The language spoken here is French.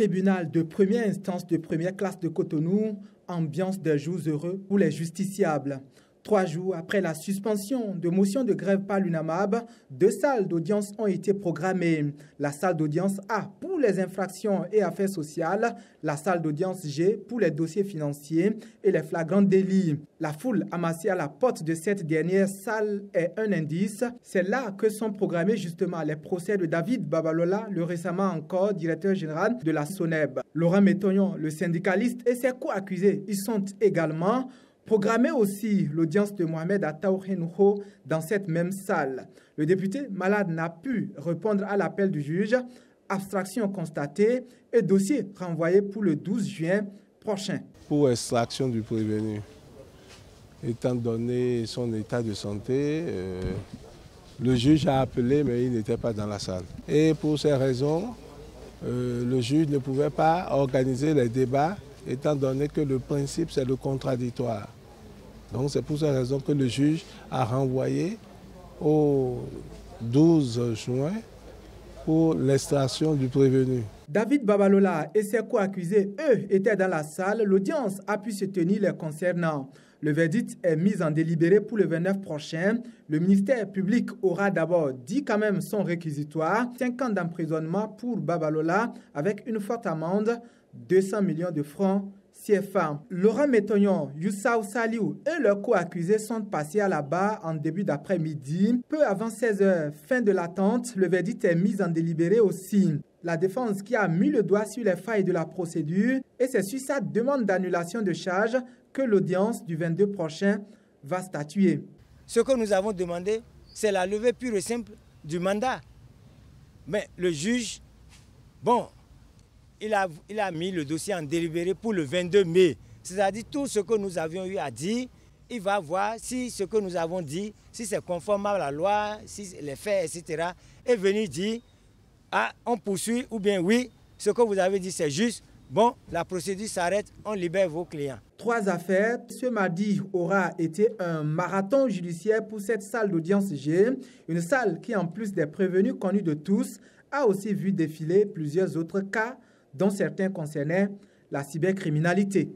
Tribunal de première instance de première classe de Cotonou, ambiance des jours heureux pour les justiciables. 3 jours après la suspension de motion de grève par l'UNAMAB, 2 salles d'audience ont été programmées. La salle d'audience A pour les infractions et affaires sociales, la salle d'audience G pour les dossiers financiers et les flagrants délits. La foule amassée à la porte de cette dernière salle est un indice. C'est là que sont programmés justement les procès de David Babalola, le récemment encore directeur général de la SONEB. Laurent Métognon, le syndicaliste, et ses co-accusés y sont également. Programmé aussi l'audience de Mohamed Ataouhenouho dans cette même salle. Le député malade n'a pu répondre à l'appel du juge, abstraction constatée et dossier renvoyé pour le 12 juin prochain. Pour extraction du prévenu, étant donné son état de santé, le juge a appelé mais il n'était pas dans la salle. Et pour ces raisons, le juge ne pouvait pas organiser les débats étant donné que le principe c'est le contradictoire. Donc c'est pour ces raisons que le juge a renvoyé au 12 juin pour l'extraction du prévenu. David Babalola et ses co-accusés, eux, étaient dans la salle. L'audience a pu se tenir les concernant. Le verdict est mis en délibéré pour le 29 prochain. Le ministère public aura d'abord dit quand même son réquisitoire. 5 ans d'emprisonnement pour Babalola avec une forte amende, 200 millions de francs CFA. Laurent Métognon, Youssaou Saliou et leurs co-accusés sont passés à la barre en début d'après-midi. Peu avant 16 h, fin de l'attente, le verdict est mis en délibéré aussi. La défense qui a mis le doigt sur les failles de la procédure et c'est sur sa demande d'annulation de charge que l'audience du 22 prochain va statuer. Ce que nous avons demandé, c'est la levée pure et simple du mandat. Mais le juge, il a mis le dossier en délibéré pour le 22 mai. C'est-à-dire tout ce que nous avions eu à dire, il va voir si ce que nous avons dit, si c'est conforme à la loi, si les faits, etc. Et venir dire, on poursuit ou bien oui, ce que vous avez dit c'est juste. La procédure s'arrête, on libère vos clients. 3 affaires. Ce mardi aura été un marathon judiciaire pour cette salle d'audience G. Une salle qui, en plus des prévenus connus de tous, a aussi vu défiler plusieurs autres cas, dont certains concernaient la cybercriminalité.